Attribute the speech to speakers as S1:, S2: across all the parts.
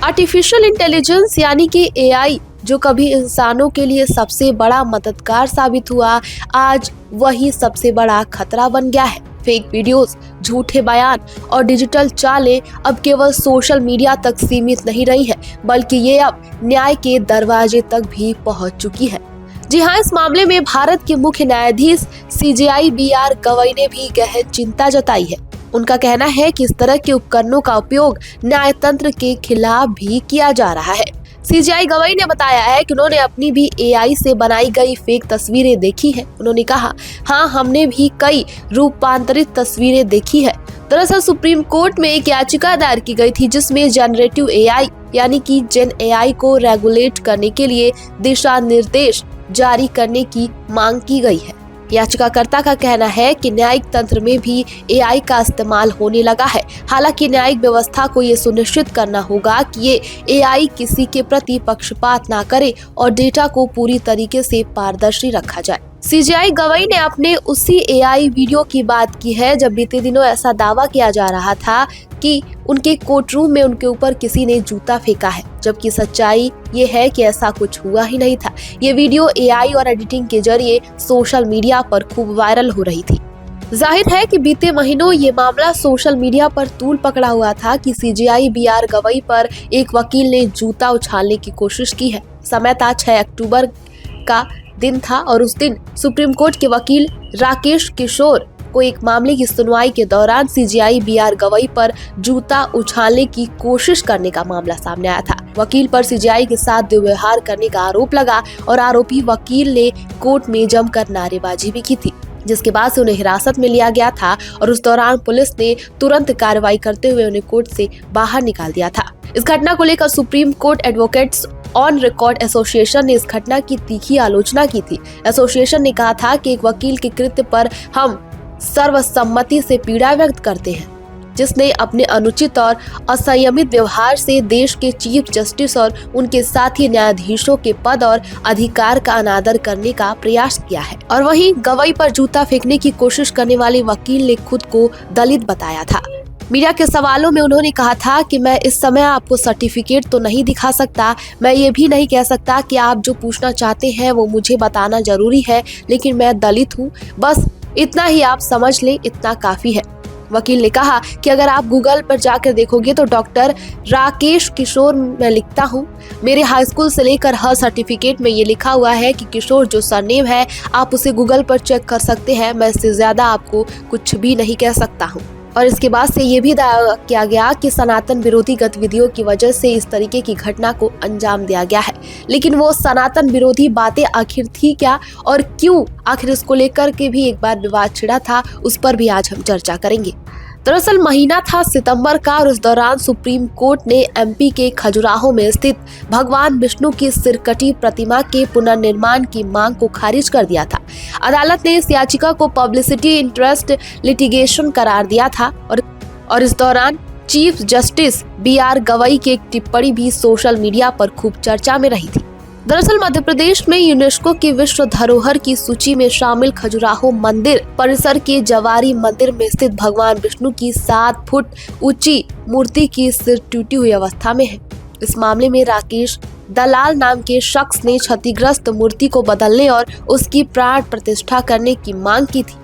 S1: Artificial intelligence यानी कि AI, जो कभी इंसानों के लिए सबसे बड़ा मददगार साबित हुआ, आज वही सबसे बड़ा खतरा बन गया है। फेक वीडियोस, झूठे बयान और डिजिटल चालें अब केवल सोशल मीडिया तक सीमित नहीं रही हैं, बल्कि ये अब न्याय के दरवाजे तक भी पहुंच चुकी है। जी हाँ, इस मामले में भारत के मुख्य न्यायाधीश CJI BR गवई ने भी गहन चिंता जताई है। उनका कहना है कि इस तरह के उपकरणों का उपयोग न्यायतंत्र के खिलाफ भी किया जा रहा है। CJI गवई ने बताया है कि उन्होंने अपनी भी AI से बनाई गई फेक तस्वीरें देखी हैं। उन्होंने कहा, हाँ, हमने भी कई रूपांतरित तस्वीरें देखी है। दरअसल सुप्रीम कोर्ट में एक याचिका दायर की गई थी जिसमें जनरेटिव AI यानी कि जेन AI को रेगुलेट करने के लिए दिशा निर्देश जारी करने की मांग की गई है। याचिकाकर्ता का कहना है कि न्यायिक तंत्र में भी AI का इस्तेमाल होने लगा है। हालांकि न्यायिक व्यवस्था को ये सुनिश्चित करना होगा कि ये AI किसी के प्रति पक्षपात ना करे और डेटा को पूरी तरीके से पारदर्शी रखा जाए। CJI गवई ने अपने उसी AI वीडियो की बात की है जब बीते दिनों ऐसा दावा किया जा रहा था कि उनके कोर्ट रूम में उनके ऊपर किसी ने जूता फेंका है, जबकि सच्चाई ये है कि ऐसा कुछ हुआ ही नहीं था। ये वीडियो AI और एडिटिंग के जरिए सोशल मीडिया पर खूब वायरल हो रही थी। जाहिर है कि बीते महीनों ये मामला सोशल मीडिया पर तूल पकड़ा हुआ था कि CJI BR गवई पर एक वकील ने जूता उछालने की कोशिश की है। समय था 6 अक्टूबर का दिन था और उस दिन सुप्रीम कोर्ट के वकील राकेश किशोर को एक मामले की सुनवाई के दौरान CJI BR गवई पर जूता उछालने की कोशिश करने का मामला सामने आया था। वकील पर CJI के साथ दुर्व्यवहार करने का आरोप लगा और आरोपी वकील ने कोर्ट में जमकर नारेबाजी भी की थी, जिसके बाद से उन्हें हिरासत में लिया गया था और उस दौरान पुलिस ने तुरंत कार्रवाई करते हुए उन्हें कोर्ट से बाहर निकाल दिया था। इस घटना को लेकर supreme court advocates on record association ने इस घटना की तीखी आलोचना की थी। एसोसिएशन ने कहा था कि एक वकील के कृत्य पर हम सर्वसम्मति से पीड़ा व्यक्त करते हैं, जिसने अपने अनुचित और असंयमित व्यवहार से देश के चीफ जस्टिस और उनके साथी न्यायाधीशों के पद और अधिकार का अनादर करने का प्रयास किया है। और वहीं गवई पर जूता फेंकने की कोशिश करने वाले वकील ने खुद को दलित बताया था। मीडिया के सवालों में उन्होंने कहा था कि मैं इस समय आपको सर्टिफिकेट तो नहीं दिखा सकता, मैं ये भी नहीं कह सकता कि आप जो पूछना चाहते हैं वो मुझे बताना जरूरी है, लेकिन मैं दलित हूँ, बस इतना ही आप समझ लें, इतना काफी है। वकील ने कहा कि अगर आप गूगल पर जाकर देखोगे तो डॉक्टर राकेश किशोर मैं लिखता हूँ, मेरे हाई स्कूल से लेकर हर सर्टिफिकेट में ये लिखा हुआ है कि किशोर जो सरनेम है, आप उसे गूगल पर चेक कर सकते हैं। मैं इससे ज्यादा आपको कुछ भी नहीं कह सकता हूँ। और इसके बाद से ये भी दावा किया गया कि सनातन विरोधी गतिविधियों की वजह से इस तरीके की घटना को अंजाम दिया गया है। लेकिन वो सनातन विरोधी बातें आखिर थी क्या और क्यों, आखिर इसको लेकर के भी एक बार विवाद छिड़ा था, उस पर भी आज हम चर्चा करेंगे। दरअसल महीना था सितंबर का और उस दौरान सुप्रीम कोर्ट ने MP के खजुराहो में स्थित भगवान विष्णु की सिरकटी प्रतिमा के पुनर्निर्माण की मांग को खारिज कर दिया था। अदालत ने इस याचिका को पब्लिसिटी इंटरेस्ट लिटिगेशन करार दिया था और इस दौरान चीफ जस्टिस BR गवई की एक टिप्पणी भी सोशल मीडिया पर खूब चर्चा में रही थी। दरअसल मध्य प्रदेश में यूनेस्को की विश्व धरोहर की सूची में शामिल खजुराहो मंदिर परिसर के जवारी मंदिर में स्थित भगवान विष्णु की 7 फुट ऊंची मूर्ति की सिर टूटी हुई अवस्था में है। इस मामले में राकेश दलाल नाम के शख्स ने क्षतिग्रस्त मूर्ति को बदलने और उसकी प्राण प्रतिष्ठा करने की मांग की थी।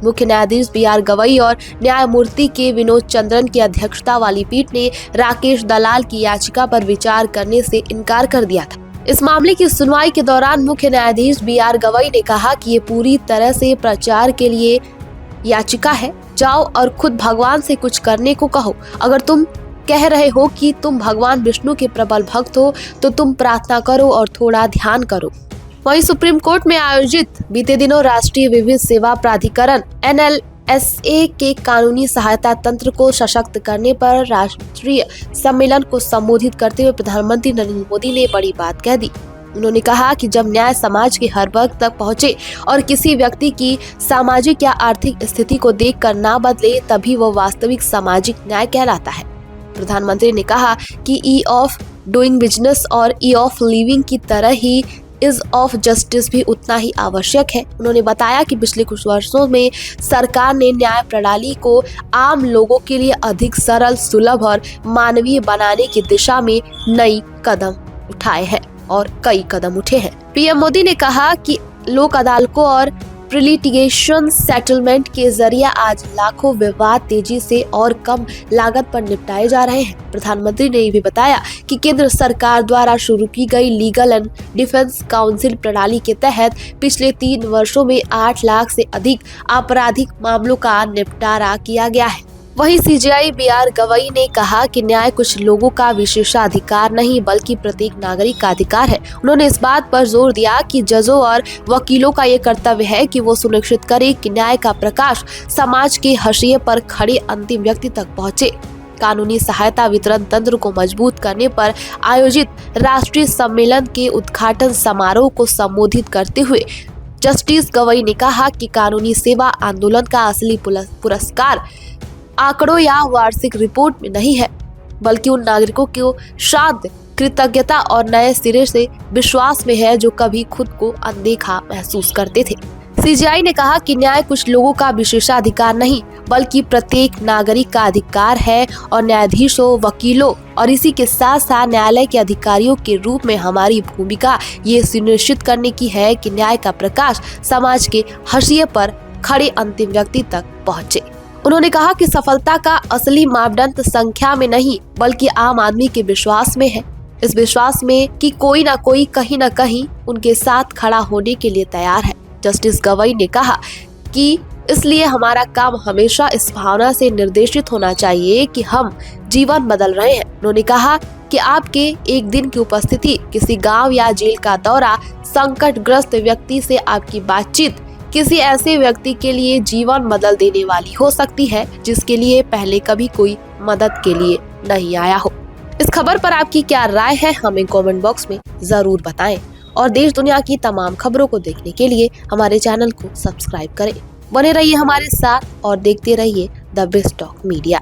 S1: मुख्य न्यायाधीश BR गवई और न्यायमूर्ति के विनोद चंद्रन की अध्यक्षता वाली पीठ ने राकेश दलाल की याचिका पर विचार करने से इनकार कर दिया था। इस मामले की सुनवाई के दौरान मुख्य न्यायाधीश BR गवई ने कहा कि ये पूरी तरह से प्रचार के लिए याचिका है। जाओ और खुद भगवान से कुछ करने को कहो। अगर तुम कह रहे हो कि तुम भगवान विष्णु के प्रबल भक्त हो तो तुम प्रार्थना करो और थोड़ा ध्यान करो। वहीं सुप्रीम कोर्ट में आयोजित बीते दिनों राष्ट्रीय विधिक सेवा प्राधिकरण NLSA के कानूनी सहायता तंत्र को सशक्त करने पर राष्ट्रीय सम्मेलन को संबोधित करते हुए प्रधानमंत्री नरेंद्र मोदी ने बड़ी बात कह दी। उन्होंने कहा कि जब न्याय समाज के हर वर्ग तक पहुंचे और किसी व्यक्ति की सामाजिक या आर्थिक स्थिति को देखकर ना बदले, तभी वो वास्तविक सामाजिक न्याय कहलाता है। प्रधानमंत्री ने कहा कि ई ऑफ डूइंग बिजनेस और ई ऑफ लिविंग की तरह ही इज ऑफ जस्टिस भी उतना ही आवश्यक है। उन्होंने बताया कि पिछले कुछ वर्षों में सरकार ने न्याय प्रणाली को आम लोगों के लिए अधिक सरल, सुलभ और मानवीय बनाने की दिशा में नई कदम उठाए हैं और कई कदम उठे हैं। पीएम मोदी ने कहा कि लोक अदालतों और प्रीलिटिगेशन सेटलमेंट के जरिए आज लाखों विवाद तेजी से और कम लागत पर निपटाए जा रहे हैं। प्रधानमंत्री ने ये भी बताया कि केंद्र सरकार द्वारा शुरू की गई लीगल एंड डिफेंस काउंसिल प्रणाली के तहत पिछले 3 वर्षों में 8 लाख से अधिक आपराधिक मामलों का निपटारा किया गया है। वहीं सीजेआई बीआर गवई ने कहा कि न्याय कुछ लोगों का विशेषाधिकार नहीं बल्कि प्रत्येक नागरिक का अधिकार है। उन्होंने इस बात पर जोर दिया कि जजों और वकीलों का ये कर्तव्य है कि वो सुनिश्चित करें कि न्याय का प्रकाश समाज के हाशिए पर खड़े अंतिम व्यक्ति तक पहुंचे। कानूनी सहायता वितरण तंत्र को मजबूत करने पर आयोजित राष्ट्रीय सम्मेलन के उद्घाटन समारोह को संबोधित करते हुए जस्टिस गवई ने कहा कि कानूनी सेवा आंदोलन का असली पुरस्कार आंकड़ों या वार्षिक रिपोर्ट में नहीं है, बल्कि उन नागरिकों को शांत, कृतज्ञता और नए सिरे से विश्वास में है जो कभी खुद को अनदेखा महसूस करते थे। सीजेआई ने कहा कि न्याय कुछ लोगों का विशेषाधिकार नहीं बल्कि प्रत्येक नागरिक का अधिकार है और न्यायाधीशों, वकीलों और इसी के साथ साथ न्यायालय के अधिकारियों के रूप में हमारी भूमिका ये सुनिश्चित करने की है कि न्याय का प्रकाश समाज के हाशिए पर खड़े अंतिम व्यक्ति तक पहुँचे। उन्होंने कहा कि सफलता का असली मापदंड संख्या में नहीं बल्कि आम आदमी के विश्वास में है, इस विश्वास में कि कोई ना कोई कहीं ना कहीं उनके साथ खड़ा होने के लिए तैयार है। जस्टिस गवई ने कहा कि इसलिए हमारा काम हमेशा इस भावना से निर्देशित होना चाहिए कि हम जीवन बदल रहे हैं। उन्होंने कहा कि आपके एक दिन की उपस्थिति, किसी गांव या जेल का दौरा, संकटग्रस्त व्यक्ति से आपकी बातचीत किसी ऐसे व्यक्ति के लिए जीवन बदल देने वाली हो सकती है जिसके लिए पहले कभी कोई मदद के लिए नहीं आया हो। इस खबर पर आपकी क्या राय है हमें कमेंट बॉक्स में जरूर बताएं और देश दुनिया की तमाम खबरों को देखने के लिए हमारे चैनल को सब्सक्राइब करें। बने रहिए हमारे साथ और देखते रहिए द बेस्ट टॉक मीडिया।